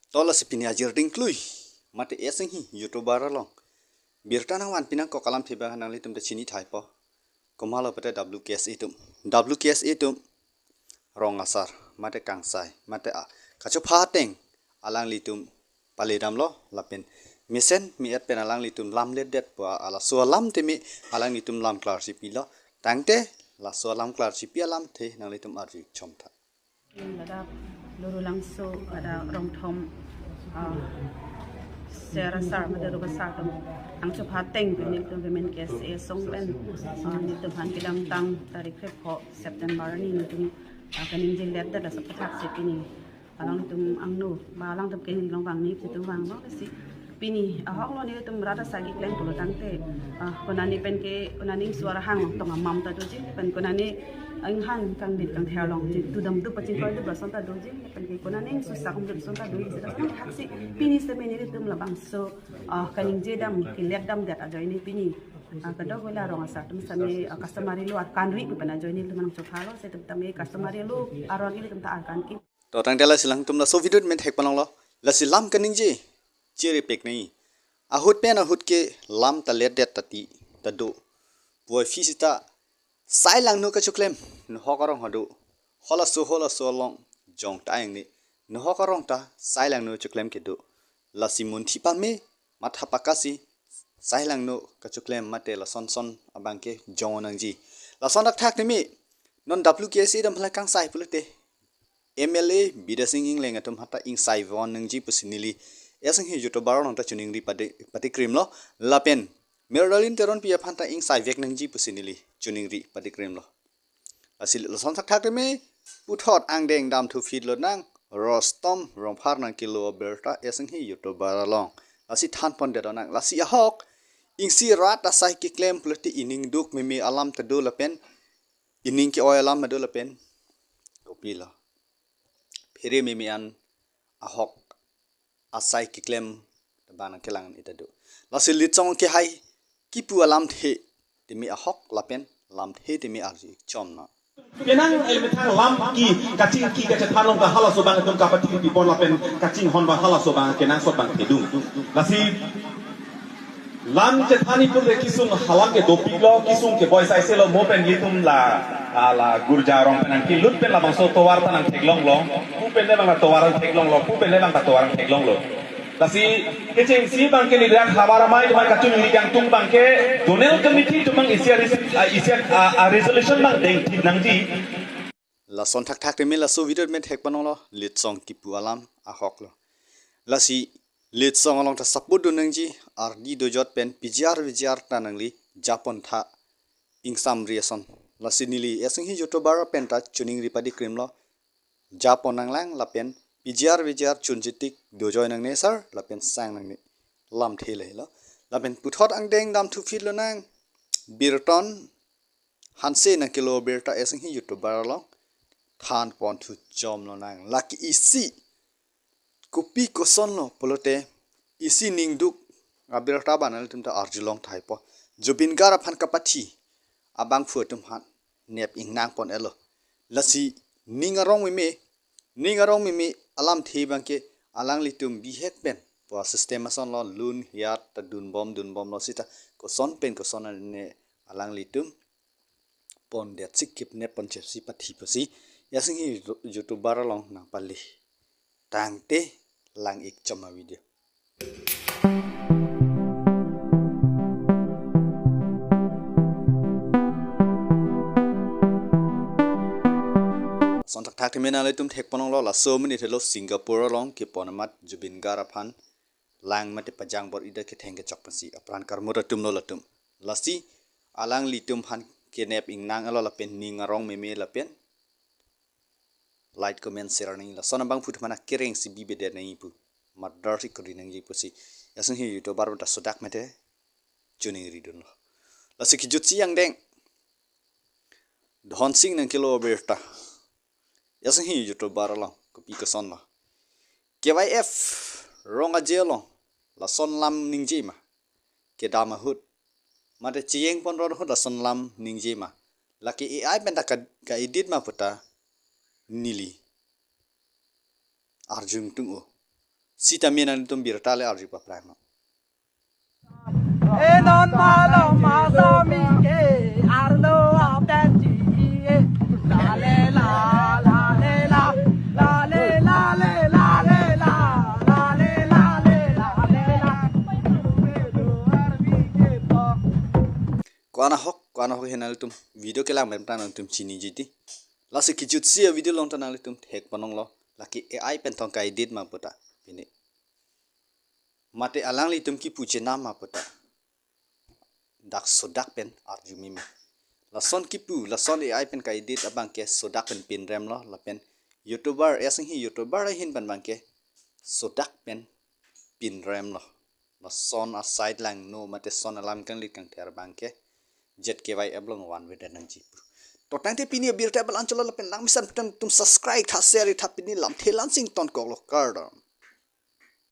Tola si pinia jirding klui mate eseng hi youtuber long birta nang wan pinang ko kalam thiba nang litum de chini thai po komalo pete WKS itum rong asar mate kangsai mate a kacho pha teng alang litum palidam lo lapen misen mi et pen alang litum lam let det po ala so lam te mi alang litum lam klar si pilo tangte la so lam klar si pi alam the nang litum arji chom tha luru langso ada rong thom serasar madero besar tum ang cepat teng benim tum bemen kes song pen ni tum han kilam tang tarik ko September ni tum kaning jilet da sepetak sepini alang tum angnu balang tum kening long bang ni tum bang no si pini ahok lo ni tum rata sagi kleng pulo tangte konani pen ke konani suara hang tong mam ta doji pen konani anh han kang bit kang theo long ji tu dam tu pachin ko du bason ta doji pen ke konani susah kum du son ta doji se ta taksi pini se meni tum la bang so kaning je dam ki let dam dat ajoy ni pini kada gola rong asa tum same customer lu akan ri pen ajoy ni tum so phalo se tum tame customer lu aron ni tum ta akan ki to tang tela silang tum la so video men thek palong lo la silam kaning je chiri pek nei ahut pen ahut ke lam ta let det tati tadu boy fisita sai lang no ka chuklem no hokarong hadu hola so long jong ta yang ni no hokarong ta sai lang no chuklem ke du la simun thi pa me matha pakasi sai lang no ka chuklem mate la son abang ke jong nang ji la son dak thak ni mi non WKC dam phla kang sai pulute MLA bidasing ing leng atum hata ing sai won nang ji pusinili esang hi youtuber nong ta chuning ri pati krim lo lapen Meralin teron pia phanta ing sai vek nang ji pusinili chuning ri pati krim lo asil lo son thak me puthot ang deng dam thu feed lo nang rostom rong phar nang kilo berta esang hi youtuber long asi than pon de nang lasi ahok ing si rat ta sai ki claim plati ining duk me alam ta do lapen ining ki oil alam ma do lapen topi la phere me an ahok asai ki claim bana kelang ita do lasi litong ke hai kipu alam the timi ahok lapen lam the timi arji chomna kenang elemental lam ki kacing ki kaca thalong ka hala so bang tum ka pati ki pon lapen kacing hon ba hala so bang kenang so bang thedung lasi lam che thani pur de kisung halang ke dopi lo kisung ke boy sai se lo mo pen yitum la ala gurjarong penang ki lut pen la bang so towar tanang theglong long pu pen le bang towaran theglong lo pu pen le bang towaran theglong lo lasi kecing si bangke ni dak habara mai cuma kacung ni yang tung bangke donel committee cuma isia resolution bang deng tin nangji la son thak me la so video men thek panong lo lit song kipu alam ahok lo lasi lit song along ta support do nangji ardi do jot pen pjr tanangli japon tha ingsam riason lasi nili esing hi youtuber pen ta chuning ripadi krim lo japon nanglang la pen pjr chunjitik dojoy nang ne sar lapen sang nang ne lam thele lo lapen puthot ang deng dam thu fit lo nang birton hanse na kilo berta esing hi youtuber lo than pon thu jom lo nang laki isi kopi koson lo polote isi ningduk abirta banal tum ta arjulong thai po jubin gara phan kapathi abang fu tum han nep ing nang pon elo lasi ningarong me alam the bangke alang litum bihek pen po system ason lo lun hiat ta dun bom lo sita ko son ne alang litum pon det sikip ne pon chep si pathi pasi yasing hi youtuber long nang pali tangte lang ik choma video sontak thak thimena le tum thek panong lo la so mini thelo Singapore long ki ponamat jubin garaphan lang mate pajang bor ida ke thengke chokpasi apran karmura tum lo latum lasi alang litum han kenep ingnang alo la pen ningarong me la pen like comment share ning la sona bang phut mana kereng si bibe de nei pu madar si kri nang ji pusi yasang hi youtuber ta sodak mate chuning ridun lo lasi ki jutsi yang deng dhon sing nang kilo berta yasang hi youtuber lo kopi ka son la KYF ronga jelo la son lam ningji ma ke dama hut mate chieng pon ro hut la son lam ningji ma laki AI pen ta ka edit ma puta nili arjung tung o sita mena tum bir tale arju pa prang Enon malo masami ke arlo apeti la le la la le la la le la le la le la la le la le la le la kwana hok henal tum video ke lang mem tan tum chini jiti la se kijut sia video long tan tum hek panong lo laki AI pen thong ka edit ma puta pini mate alang li tum ki puche nam ma puta dak sodak pen arju mimi la son kipu la son AI pen ka edit abang ke sodak pen pin rem lo la pen youtuber asing hi youtuber hin ban bang ke sodak pen pin rem lo la son a side lang no mate son alam kan lit kang ter bang ke jet ke vai ablong wan we dan ji to tang te pini bir table anchola la pen lang misan tum subscribe tha share tha pini lam thelan sing ton ko lo kar